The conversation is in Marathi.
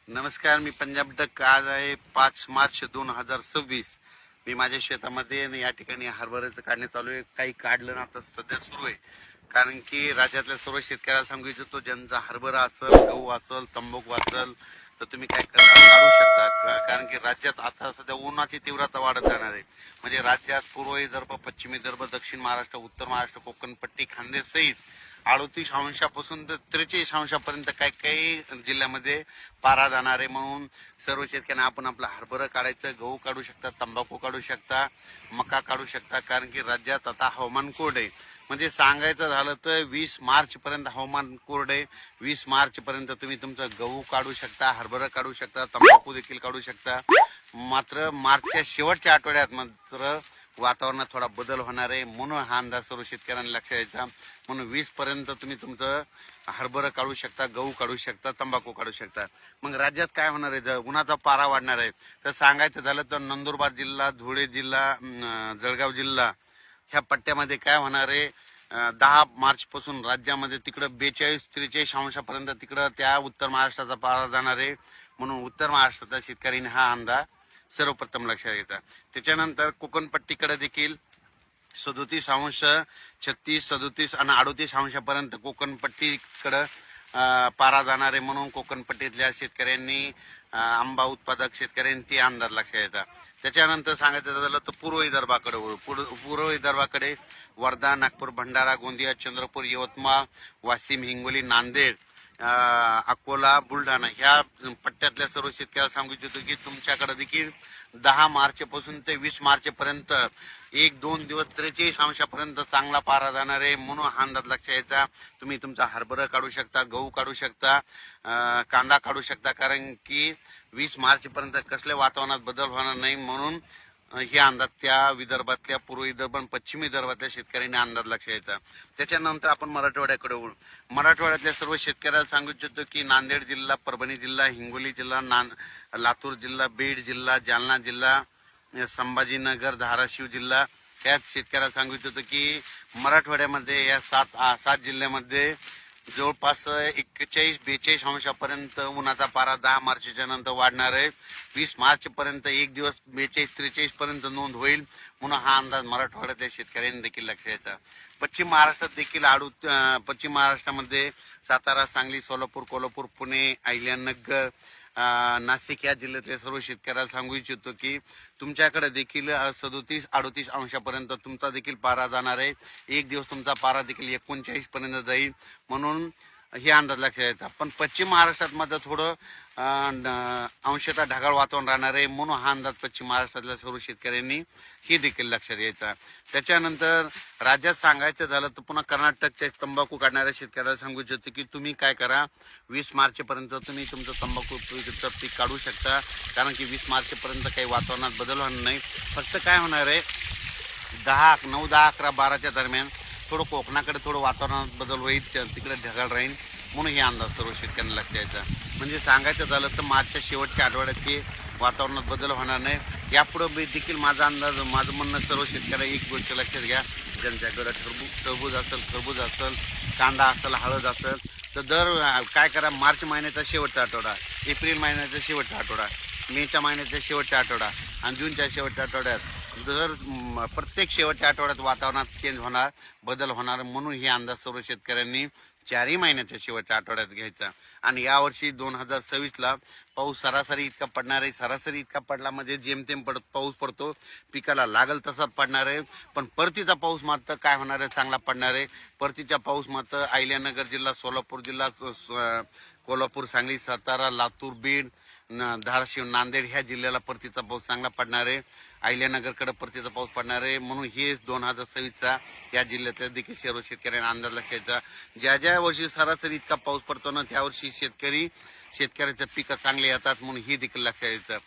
नमस्कार, मी पंजाब डक. आज आहे 5 मार्च 2026. मी माझ्या शेतामध्ये आणि या ठिकाणी हरभऱ्याचं काढणे चालू आहे. काही काढलं ना आता सध्या सुरू आहे, कारण की राज्यातल्या सर्व शेतकऱ्याला सांगू इच्छितो, ज्यांचा हरभरा असेल, गहू असेल, तंबाखू असेल, तर तुम्ही काय काढू शकता. कारण की राज्यात आता सध्या उन्हाची तीव्रता वाढत जाणार आहे. म्हणजे राज्यात पूर्व विदर्भ, पश्चिम विदर्भ, दक्षिण महाराष्ट्र, उत्तर महाराष्ट्र, कोकण पट्टी, खानदेश सहित 38 अंशापासून तर 43 अंशापर्यंत काही काही जिल्ह्यामध्ये पारा जाणार आहे. म्हणून सर्व शेतकऱ्यांना आपण आपला हरभरा काढायचं, गहू काढू शकता, तंबाखू काढू शकता, मका काढू शकता. कारण की राज्यात आता हवामान कोरडे आहे. म्हणजे सांगायचं झालं तर 20 मार्च पर्यंत हवामान कोरडे आहे. 20 मार्च पर्यंत तुम्ही तुमचं गहू काढू शकता, हरभरा काढू शकता, तंबाखू देखील काढू शकता. मात्र मार्चच्या शेवटच्या आठवड्यात मात्र वातावरणात थोडा बदल होणार आहे. म्हणून हा अंदाज सर्व शेतकऱ्यांना लक्षात द्यायचा. म्हणून 20 पर्यंत तुम्ही तुमचं हरभरा काढू शकता, गहू काढू शकता, तंबाखू काढू शकता. मग राज्यात काय होणार आहे, जर उन्हाचा पारा वाढणार आहे तर सांगायचं झालं तर नंदुरबार जिल्हा, धुळे जिल्हा, जळगाव जिल्हा ह्या पट्ट्यामध्ये काय होणार आहे, 10 मार्च पासून राज्यामध्ये तिकडं 42-43 अंशापर्यंत तिकडं त्या उत्तर महाराष्ट्राचा पारा जाणार आहे. म्हणून उत्तर महाराष्ट्राच्या शेतकऱ्यांनी हा अंदाज सर्वप्रथम लक्षात घेतात. त्याच्यानंतर कोकणपट्टीकडे देखील 37 अंश, 36, 37 आणि 38 अंशापर्यंत कोकणपट्टीकडे पारा जाणार आहे. म्हणून कोकणपट्टीतल्या शेतकऱ्यांनी, आंबा उत्पादक शेतकऱ्यांनी ते अंदाज लक्षात येतात. त्याच्यानंतर सांगायचं झालं तर पूर्व विदर्भाकडे पूर्व विदर्भाकडे वर्धा, नागपूर, भंडारा, गोंदिया, चंद्रपूर, यवतमाळ, वाशिम, हिंगोली, नांदेड, अकोला, बुलढाणा ह्या पट्ट्यातल्या सर्व शेतकऱ्याला सांगू इच्छितो की तुमच्याकडे देखील 10 मार्च पासून ते 20 मार्च पर्यंत 1-2 दिवस 43 अंशापर्यंत चांगला पारा जाणार आहे. म्हणून हा अंदाज लक्षात घ्यायचा. तुम्ही तुमचा हरभरा काढू शकता, गहू काढू शकता, कांदा काढू शकता. कारण की 20 मार्च पर्यंत कसल्या वातावरणात बदल होणार नाही. म्हणून हे अंदाज त्या विदर्भातल्या, पूर्व विदर्भ आणि पश्चिम विदर्भातल्या शेतकऱ्यांनी अंदाज लक्षात घ्यायचा. त्याच्यानंतर आपण मराठवाड्याकडे वळू. मराठवाड्यातल्या सर्व शेतकऱ्याला सांगू इच्छितो की नांदेड जिल्हा, परभणी जिल्हा, हिंगोली जिल्हा, लातूर जिल्हा, बीड जिल्हा, जालना जिल्हा, संभाजीनगर, धाराशिव जिल्हा या शेतकऱ्याला सांगू इच्छितो की मराठवाड्यामध्ये या 7 जिल्ह्यामध्ये जवळपास 41-42 अंशापर्यंत उन्हाचा पारा 10 मार्चच्या नंतर वाढणार आहे. 20 मार्च पर्यंत एक दिवस 42-43 पर्यंत नोंद होईल. म्हणून हा अंदाज मराठवाड्यातल्या शेतकऱ्यांनी देखील लक्षात घ्यायचा. पश्चिम महाराष्ट्रात देखील पश्चिम महाराष्ट्रामध्ये सातारा, सांगली, सोलापूर, कोल्हापूर, पुणे, अहिल्यानगर, नाशिक या जिल्ह्यातल्या सर्व शेतकऱ्याला सांगू इच्छितो की तुमच्याकडे देखील 37-38 अंशापर्यंत तुमचा देखील पारा जाणार आहे. एक दिवस तुमचा पारा देखील 39 पर्यंत जाईल. म्हणून हे अंदाज लक्षात घ्यायचा. पण पश्चिम महाराष्ट्रात मात्र थोडं अंशतः ढगाळ वातावरण राहणार आहे. म्हणून हा अंदाज पश्चिम महाराष्ट्रातल्या सर्व शेतकऱ्यांनी हे देखील लक्षात घ्यायचा. त्याच्यानंतर राज्यात सांगायचं झालं तर पुन्हा कर्नाटकच्या तंबाखू काढणाऱ्या शेतकऱ्याला सांगू इच्छितो की तुम्ही काय करा, 20 मार्च पर्यंत तुम्ही तुमचं तंबाखू पीक काढू शकता. कारण की 20 मार्च पर्यंत काही वातावरणात बदल होणार नाही. फक्त काय होणार आहे, 9, 10, 11, 12च्या दरम्यान थोडं कोकणाकडे थोडं वातावरणात बदल होईल, तिकडे ढगाळ राहील. म्हणून हे अंदाज सर्व शेतकऱ्यांना लक्षात द्यायचा. म्हणजे सांगायचं झालं तर मार्चच्या शेवटच्या आठवड्यात वातावरणात बदल होणार नाही. यापुढे देखील माझं म्हणणं सर्व शेतकऱ्या एक गोष्ट लक्षात घ्या, ज्यांच्याकडे टरबूज असेल, खरबूज असेल, कांदा असेल, हळद असेल, तर काय करा, मार्च महिन्याचा शेवटचा आठवडा, एप्रिल महिन्याचा शेवटचा आठवडा, मेच्या महिन्याचा शेवटचा आठवडा आणि जूनच्या शेवटच्या आठवड्यात प्रत्येक शेवटच्या आठवड्यात वातावरणात चेंज होणार, बदल होणार. म्हणून हे अंदाज सर्व शेतकऱ्यांनी 4 महिन्याच्या शेवटच्या आठवड्यात घ्यायचा. आणि यावर्षी 2026ला पाऊस सरासरी इतका पडणार आहे. सरासरी इतका पडला म्हणजे जेमतेम पाऊस पडतो, पिकाला लागल तसा पडणार आहे. पण परतीचा पाऊस मात्र काय होणार आहे, चांगला पडणार आहे. परतीचा पाऊस मात्र अहिल्यानगर जिल्हा, सोलापूर जिल्हा, कोल्हापूर, सांगली, सातारा, लातूर, बीड, धाराशिव, नांदेड ह्या जिल्ह्याला परतीचा पाऊस चांगला पडणार आहे. अहिल्यानगरकडे परतीचा पाऊस पडणार आहे. म्हणून हे 2026चा या जिल्ह्यातल्या देखील सर्व शेतकऱ्यांना अंदाज लक्षायचा. ज्या वर्षी सरासरी इतका पाऊस पडतो ना, त्या वर्षी शेतकऱ्याचे पिकं चांगले येतात. म्हणून हे देखील लक्षात यायचं.